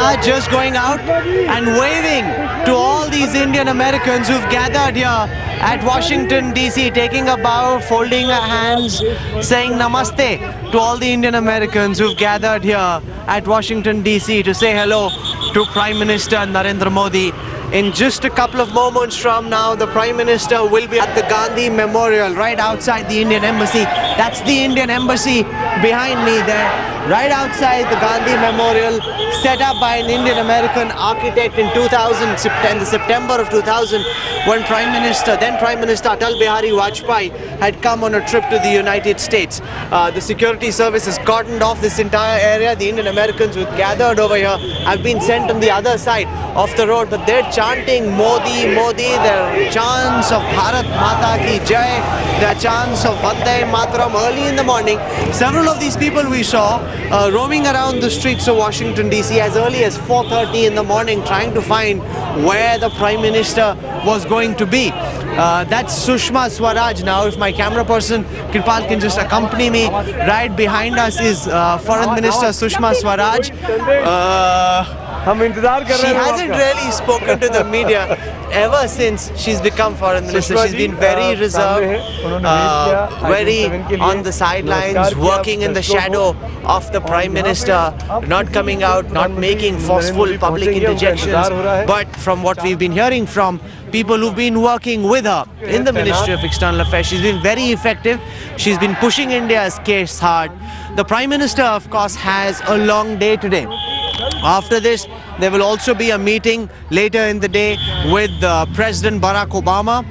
Swaraj just going out and waving to all these Indian Americans who've gathered here at Washington DC, taking a bow, folding her hands, saying namaste to all the Indian Americans who've gathered here at Washington DC to say hello to Prime Minister Narendra Modi. In just a couple of moments from now, the Prime Minister will be at the Gandhi Memorial right outside the Indian Embassy. That's the Indian Embassy behind me there, right outside the Gandhi Memorial, set up by an Indian American architect in 2000, in September of 2000, when then Prime Minister Atal Bihari Vajpayee had come on a trip to the United States. The security service has cordoned off this entire area. The Indian Americans who gathered over here have been sent on the other side of the road, but they're chanting Modi, Modi. Their chants of Bharat Mata Ki Jai, their chants of Vande Mataram early in the morning. Several of these people we saw roaming around the streets of Washington DC as early as 4:30 in the morning, trying to find where the Prime Minister was going to be. That's Sushma Swaraj. Now, if my camera person Kripal can just accompany me, right behind us is Foreign Minister Sushma Swaraj. She hasn't really spoken to the media ever since she's become Foreign Minister. She's been very reserved, very on the sidelines, working in the shadow of the Prime Minister, not coming out, not making forceful public interjections. But from what we've been hearing from people who've been working with her in the Ministry of External Affairs, she's been very effective. She's been pushing India's case hard. The Prime Minister, of course, has a long day today. After this, there will also be a meeting later in the day with President Barack Obama,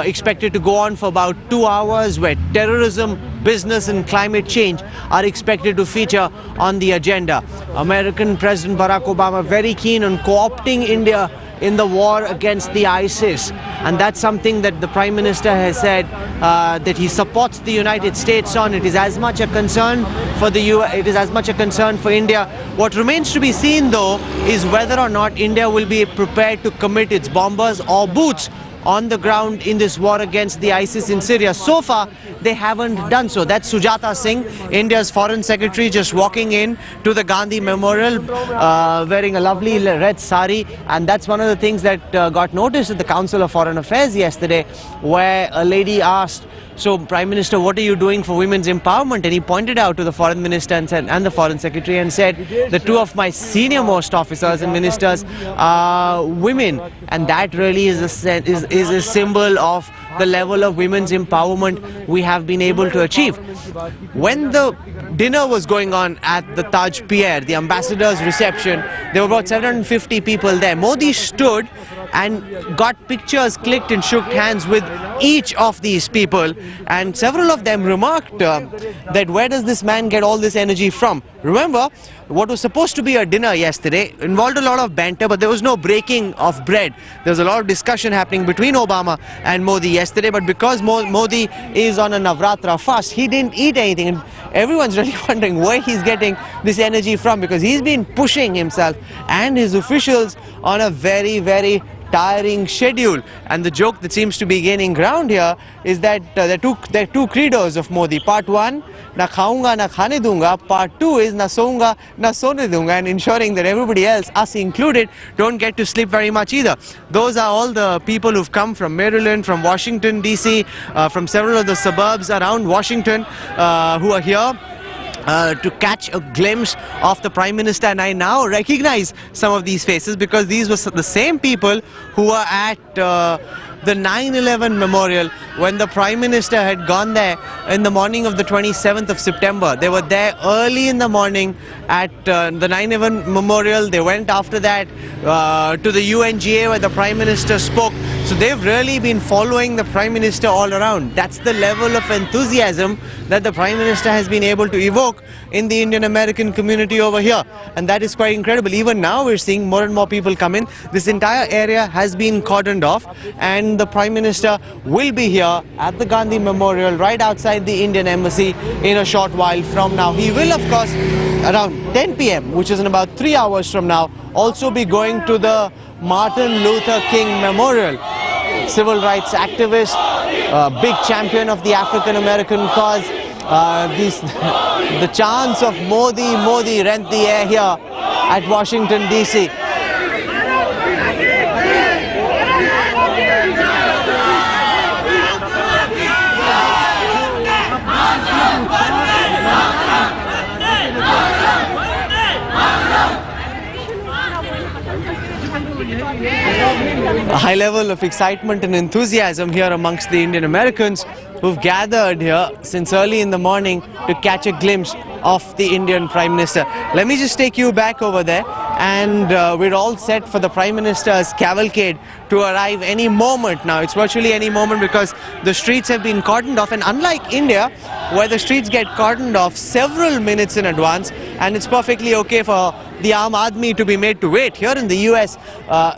expected to go on for about 2 hours, where terrorism, business and climate change are expected to feature on the agenda. American President Barack Obama very keen on co-opting India in the war against the ISIS, and that's something that the Prime Minister has said that he supports the United States on. It is as much a concern for the US, it is as much a concern for India. What remains to be seen, though, is whether or not India will be prepared to commit its bombers or boots on the ground in this war against the ISIS in Syria. So far, they haven't done so. That's Sujata Singh, India's Foreign Secretary, just walking in to the Gandhi Memorial, wearing a lovely red sari. And that's one of the things that got noticed at the Council of Foreign Affairs yesterday, where a lady asked, "So, Prime Minister, what are you doing for women's empowerment?" And he pointed out to the Foreign Minister and the Foreign Secretary and said, "The two of my senior most officers and ministers are women." And that really is a symbol of the level of women's empowerment we have been able to achieve. When the dinner was going on at the Taj Pierre, the ambassador's reception, there were about 750 people there. Modi stood and got pictures clicked and shook hands with each of these people, and several of them remarked that where does this man get all this energy from? Remember, what was supposed to be a dinner yesterday involved a lot of banter, but there was no breaking of bread. There was a lot of discussion happening between Obama and Modi yesterday, but because Modi is on a Navratra fast, he didn't eat anything. And everyone's really wondering where he's getting this energy from, because he's been pushing himself and his officials on a very, very tiring schedule. And the joke that seems to be gaining ground here is that there are two credos of Modi. Part 1, na khaunga na khane dunga. Part 2 is na sounga na sone dunga, and ensuring that everybody else, us included, don't get to sleep very much either. Those are all the people who've come from Maryland, from Washington DC, from several of the suburbs around Washington, who are here to catch a glimpse of the Prime Minister. And I now recognize some of these faces, because these were the same people who were at the 9/11 memorial when the Prime Minister had gone there in the morning of the 27th of September. They were there early in the morning at the 9/11 memorial. They went after that to the UNGA, where the Prime Minister spoke. So they've really been following the Prime Minister all around. That's the level of enthusiasm that the Prime Minister has been able to evoke in the Indian American community over here. And that is quite incredible. Even now we're seeing more and more people come in. This entire area has been cordoned off, and the Prime Minister will be here at the Gandhi Memorial right outside the Indian Embassy in a short while from now. He will, of course, around 10 p.m., which is in about 3 hours from now, also be going to the Martin Luther King Memorial. Civil rights activist, big champion of the African American cause. The chants of Modi, Modi rent the air here at Washington, D.C. A high level of excitement and enthusiasm here amongst the Indian Americans who've gathered here since early in the morning to catch a glimpse of the Indian Prime Minister. Let me just take you back over there, and we're all set for the Prime Minister's cavalcade to arrive any moment now. It's virtually any moment because the streets have been cordoned off, and unlike India, where the streets get cordoned off several minutes in advance, and it's perfectly okay for the Aam Aadmi to be made to wait. Here in the US,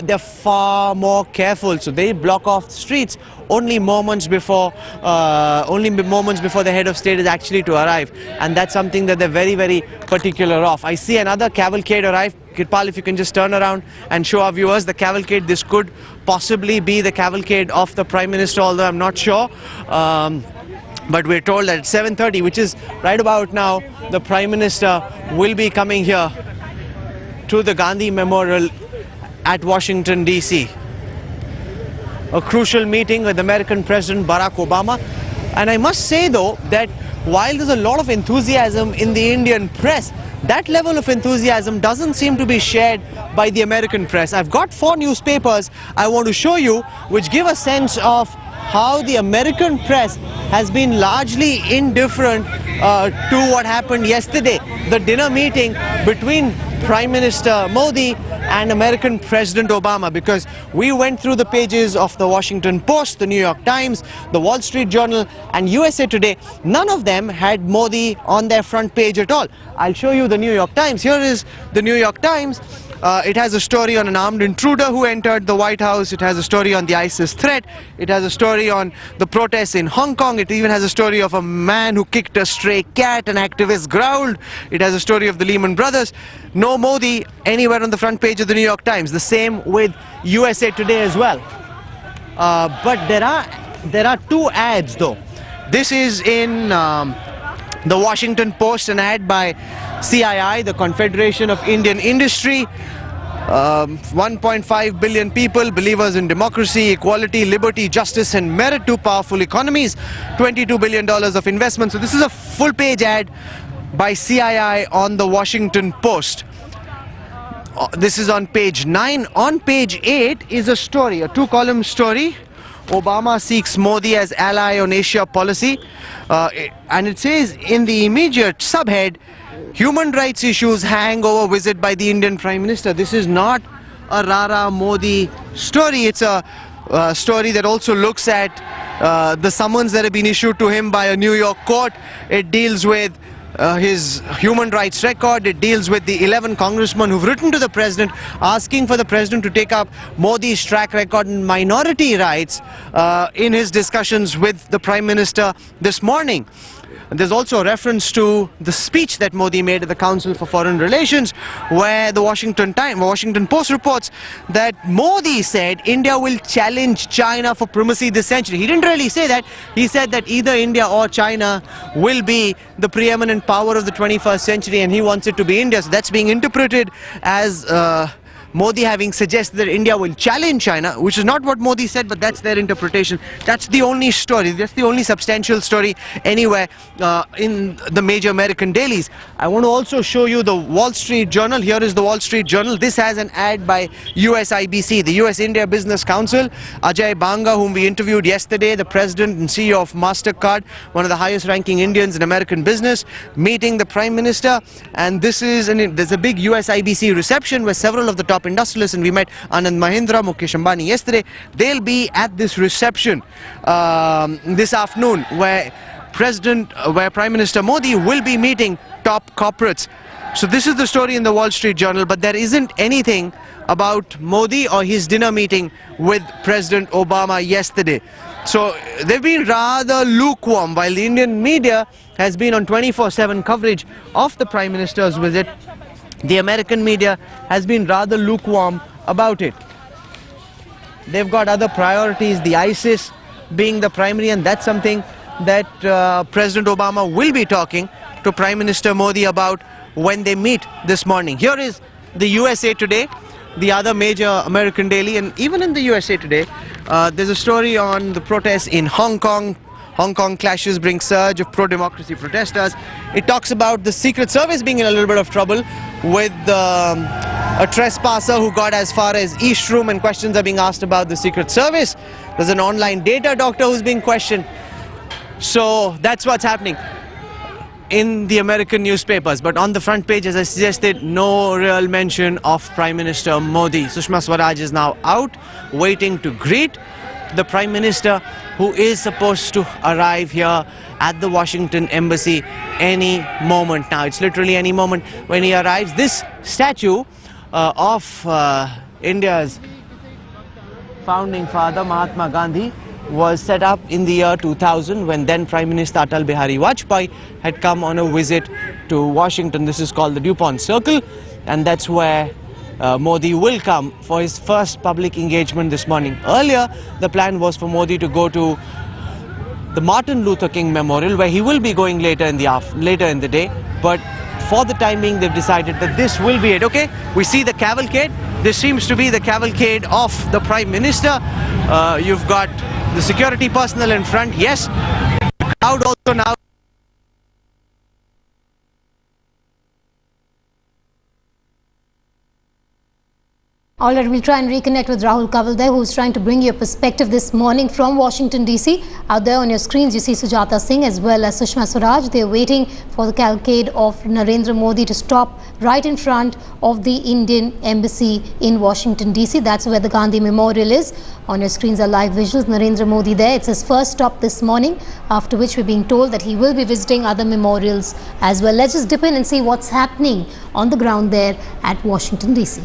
they're far more careful, so they block off the streets only moments before the head of state is actually to arrive, and that's something that they're very, very particular of. I see another cavalcade arrive. Kirpal, if you can just turn around and show our viewers the cavalcade. This could possibly be the cavalcade of the Prime Minister, although I'm not sure. But we're told that at 7:30, which is right about now, the Prime Minister will be coming here to the Gandhi Memorial at Washington, D.C. A crucial meeting with American President Barack Obama. And I must say, though, that while there's a lot of enthusiasm in the Indian press, that level of enthusiasm doesn't seem to be shared by the American press. I've got 4 newspapers I want to show you, which give a sense of how the American press has been largely indifferent to what happened yesterday, the dinner meeting between Prime Minister Modi and American President Obama, because we went through the pages of the Washington Post, the New York Times, the Wall Street Journal and USA Today. None of them had Modi on their front page at all. I'll show you the New York Times. Here is the New York Times. It has a story on an armed intruder who entered the White House. It has a story on the ISIS threat. It has a story on the protests in Hong Kong. It even has a story of a man who kicked a stray cat. An activist growled. It has a story of the Lehman Brothers. No Modi anywhere on the front page of the New York Times. The same with USA Today as well. But there are 2 ads though. This is in the Washington Post, an ad by CII, the Confederation of Indian Industry. 1.5 billion people, believers in democracy, equality, liberty, justice and merit, 2 powerful economies, $22 billion of investment. So this is a full page ad by CII on the Washington Post. This is on page 9. On page 8 is a story, a 2-column story. Obama seeks Modi as ally on Asia policy. And it says in the immediate subhead, human rights issues hang over visit by the Indian Prime Minister. This is not a Rara Modi story. It's a story that also looks at the summons that have been issued to him by a New York court. It deals with his human rights record. It deals with the 11 congressmen who've written to the president asking for the president to take up Modi's track record in minority rights in his discussions with the Prime Minister this morning. And there's also a reference to the speech that Modi made at the Council for Foreign Relations, where the Washington Post reports that Modi said India will challenge China for primacy this century. He didn't really say that. He said that either India or China will be the preeminent power of the 21st century, and he wants it to be India. So that's being interpreted as Modi having suggested that India will challenge China, which is not what Modi said, but that's their interpretation. That's the only story, that's the only substantial story anywhere in the major American dailies. I want to also show you the Wall Street Journal. Here is the Wall Street Journal. This has an ad by USIBC, the US India Business Council. Ajay Banga, whom we interviewed yesterday, the president and CEO of MasterCard, one of the highest ranking Indians in American business, meeting the Prime Minister. And this is there's a big USIBC reception where several of the top industrialists, and we met Anand Mahindra, Mukesh Ambani yesterday. They'll be at this reception this afternoon where Prime Minister Modi will be meeting top corporates. So this is the story in the Wall Street Journal, but there isn't anything about Modi or his dinner meeting with President Obama yesterday. So they've been rather lukewarm, while the Indian media has been on 24/7 coverage of the Prime Minister's visit. The American media has been rather lukewarm about it. They've got other priorities, the ISIS being the primary, and that's something that President Obama will be talking to Prime Minister Modi about when they meet this morning. Here is the USA Today, the other major American daily, and even in the USA Today, there's a story on the protests in Hong Kong. Hong Kong clashes bring surge of pro-democracy protesters. It talks about the Secret Service being in a little bit of trouble with a trespasser who got as far as East Room, and questions are being asked about the Secret Service. There's an online data doctor who's being questioned. So that's what's happening in the American newspapers. But on the front page, as I suggested, no real mention of Prime Minister Modi. Sushma Swaraj is now out, waiting to greet the Prime Minister, who is supposed to arrive here at the Washington Embassy any moment now. It's literally any moment when he arrives. This statue of India's founding father, Mahatma Gandhi, was set up in the year 2000 when then Prime Minister Atal Bihari Vajpayee had come on a visit to Washington. This is called the DuPont Circle, and that's where Modi will come for his first public engagement this morning. Earlier, the plan was for Modi to go to the Martin Luther King Memorial, where he will be going later in the day. But for the time being, they've decided that this will be it. Okay, we see the cavalcade. This seems to be the cavalcade of the Prime Minister. You've got the security personnel in front. Yes, the crowd also now. All right, we'll try and reconnect with Rahul Kanwal there, who's trying to bring you a perspective this morning from Washington, D.C. Out there on your screens, you see Sujata Singh as well as Sushma Swaraj. They're waiting for the cavalcade of Narendra Modi to stop right in front of the Indian Embassy in Washington, D.C. That's where the Gandhi Memorial is. On your screens are live visuals. Narendra Modi there. It's his first stop this morning, after which we're being told that he will be visiting other memorials as well. Let's just dip in and see what's happening on the ground there at Washington, D.C.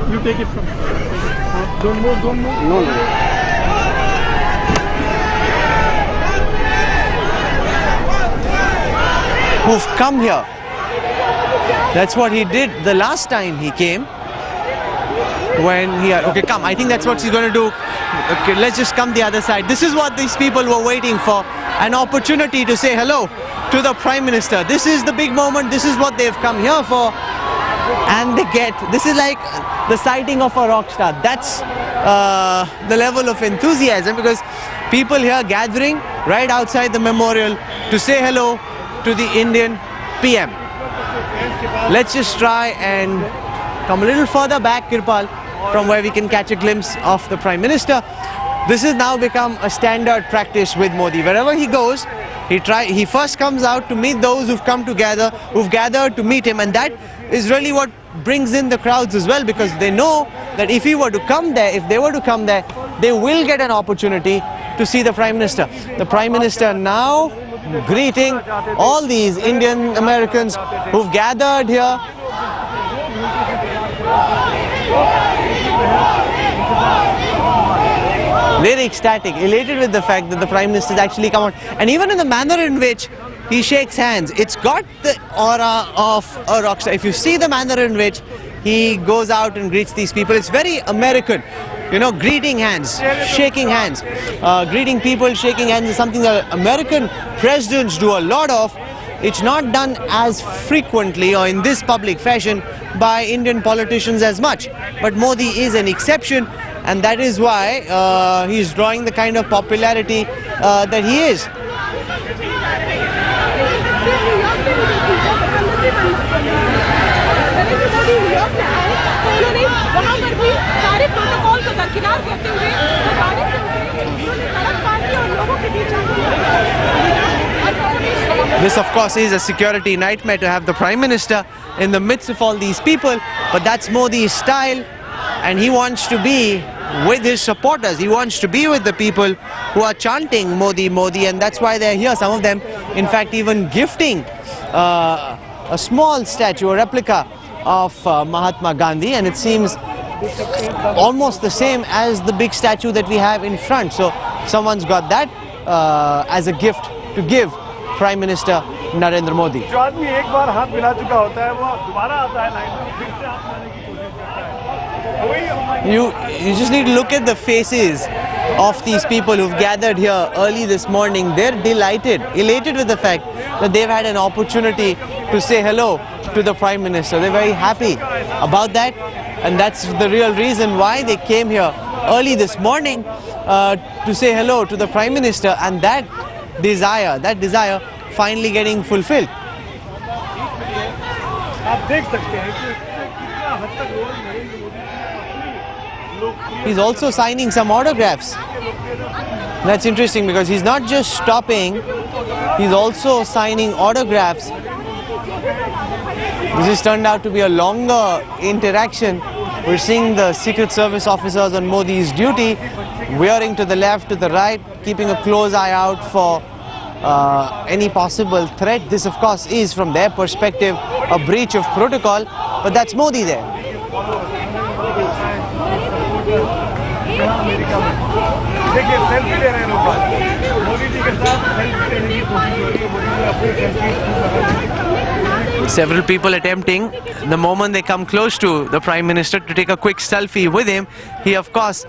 You take it from. Don't move, don't move. No, no. Who've come here. That's what he did the last time he came. When he okay, come. I think that's what he's going to do. Okay, let's just come the other side. This is what these people were waiting for. An opportunity to say hello to the Prime Minister. This is the big moment. This is what they've come here for. And they get, this is like the sighting of a rock star. That's the level of enthusiasm, because people here gathering right outside the memorial to say hello to the Indian PM. Let's just try and come a little further back, Kirpal, from where we can catch a glimpse of the Prime Minister. This has now become a standard practice with Modi. Wherever he goes, he first comes out to meet those who've come together, who've gathered to meet him, and that is really what brings in the crowds as well, because they know that if they were to come there, they will get an opportunity to see the Prime Minister. The Prime Minister now greeting all these Indian Americans who've gathered here. Very ecstatic, elated with the fact that the Prime Minister has actually come out. And even in the manner in which he shakes hands, it's got the aura of a rock star. If you see the manner in which he goes out and greets these people, it's very American. You know, greeting hands, shaking hands. Greeting people, shaking hands is something that American presidents do a lot of. It's not done as frequently or in this public fashion by Indian politicians as much. But Modi is an exception, and that is why he's drawing the kind of popularity that he is. This, of course, is a security nightmare to have the Prime Minister in the midst of all these people, but that's Modi's style, and he wants to be with his supporters. He wants to be with the people who are chanting Modi, Modi, and that's why they're here. Some of them, in fact, even gifting a small statue, a replica of Mahatma Gandhi, and it seems almost the same as the big statue that we have in front. So someone's got that as a gift to give Prime Minister Narendra Modi. जो आदमी एक बार हाथ मिला चुका होता है, वो दोबारा आता है लाइन में, फिर से हाथ मिलाने की कोशिश करता है। वही You just need to look at the faces of these people who've gathered here early this morning. They're delighted, elated with the fact that they've had an opportunity to say hello to the Prime Minister. They're very happy about that, and that's the real reason why they came here early this morning to say hello to the Prime Minister, and that desire finally getting fulfilled. He's also signing some autographs. That's interesting because he's not just stopping, he's also signing autographs. This has turned out to be a longer interaction. We're seeing the Secret Service officers on Modi's duty, veering to the left, to the right, keeping a close eye out for any possible threat. This, of course, is from their perspective a breach of protocol, but that's Modi there. Several people attempting, the moment they come close to the Prime Minister, to take a quick selfie with him. He, of course,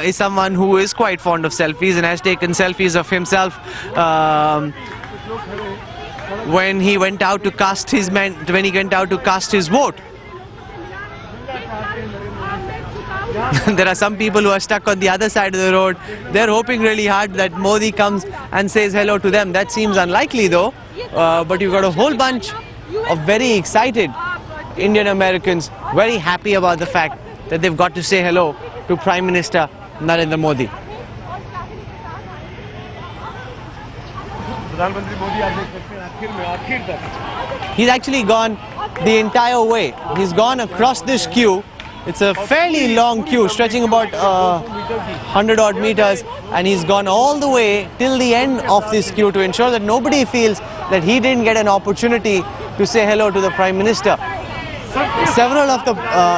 is someone who is quite fond of selfies and has taken selfies of himself when he went out to cast his vote. There are some people who are stuck on the other side of the road. They're hoping really hard that Modi comes and says hello to them. That seems unlikely though, but you've got a whole bunch of very excited Indian Americans, very happy about the fact that they've got to say hello to Prime Minister Narendra Modi. He's actually gone the entire way. He's gone across this queue. It's a fairly long queue stretching about 100 odd meters, and he's gone all the way till the end of this queue to ensure that nobody feels that he didn't get an opportunity to say hello to the Prime Minister. Several of the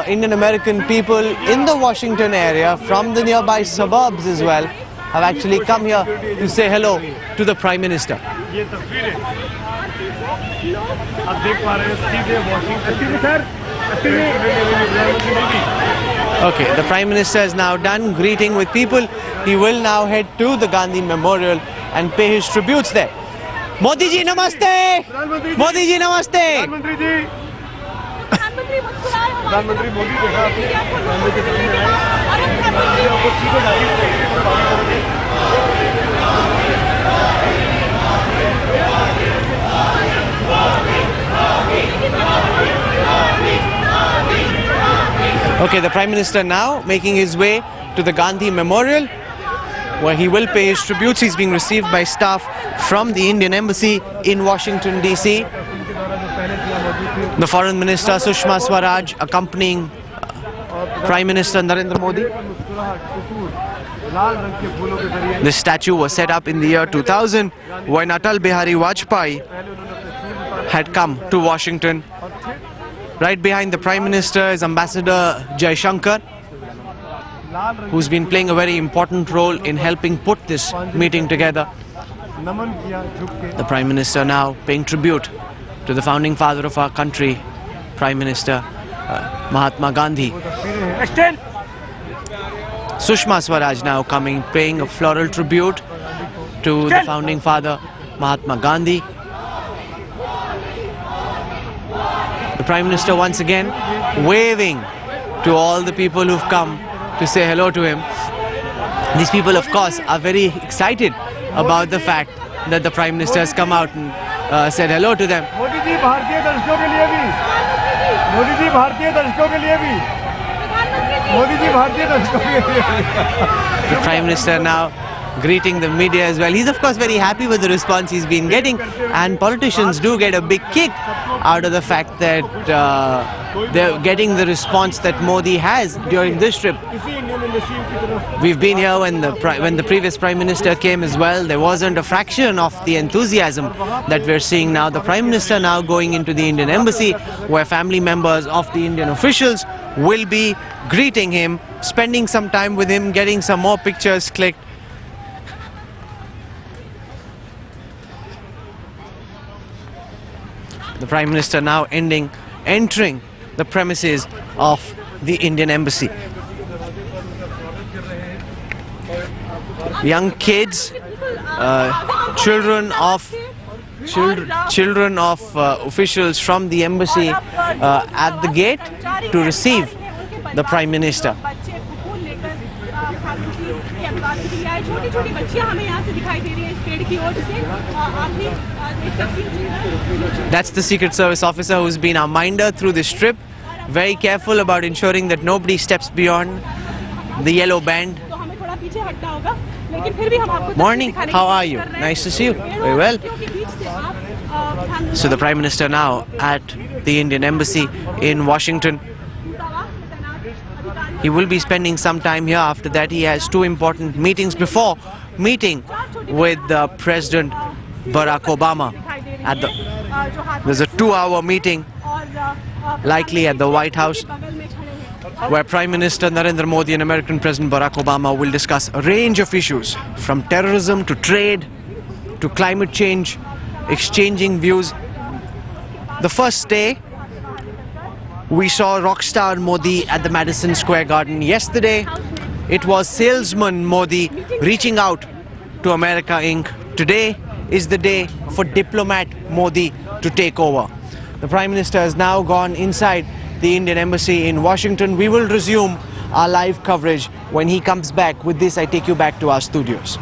Indian American people in the Washington area, from the nearby suburbs as well, have actually come here to say hello to the Prime Minister. Okay, the Prime Minister is now done greeting with people. He will now head to the Gandhi Memorial and pay his tributes there. Modi ji, namaste! Modi ji, namaste! Okay, the Prime Minister now making his way to the Gandhi Memorial, where he will pay his tributes. He's being received by staff from the Indian Embassy in Washington, D.C. The Foreign Minister Sushma Swaraj accompanying Prime Minister Narendra Modi. This statue was set up in the year 2000 when Atal Bihari Vajpayee had come to Washington. Right behind the Prime Minister is Ambassador Jaishankar, who's been playing a very important role in helping put this meeting together. The Prime Minister now paying tribute to the founding father of our country, Prime Minister Mahatma Gandhi. Sushma Swaraj now coming, paying a floral tribute to the founding father, Mahatma Gandhi. The Prime Minister once again waving to all the people who've come to say hello to him. These people, of course, are very excited about the fact that the Prime Minister has come out and said hello to them. The Prime Minister now greeting the media as well. He's of course very happy with the response he's been getting, and politicians do get a big kick out of the fact that they're getting the response that Modi has during this trip. We've been here when the previous Prime Minister came as well. There wasn't a fraction of the enthusiasm that we're seeing now. The Prime Minister now going into the Indian Embassy, where family members of the Indian officials will be greeting him, spending some time with him, getting some more pictures clicked. The Prime Minister now entering the premises of the Indian Embassy. young kids, children of officials from the embassy at the gate to receive the Prime Minister. That's the Secret Service officer who's been our minder through this trip. Very careful about ensuring that nobody steps beyond the yellow band. Morning, how are you? Nice to see you. Very well. So the Prime Minister now at the Indian Embassy in Washington. He will be spending some time here. After that, he has two important meetings before meeting with President Barack Obama. There's a 2-hour meeting likely at the White House, where Prime Minister Narendra Modi and American President Barack Obama will discuss a range of issues, from terrorism to trade to climate change, exchanging views. The first day, we saw rockstar Modi at the Madison Square Garden. Yesterday, it was salesman Modi reaching out to America Inc. Today is the day for diplomat Modi to take over. The Prime Minister has now gone inside the Indian Embassy in Washington. We will resume our live coverage when he comes back. With this, I take you back to our studios.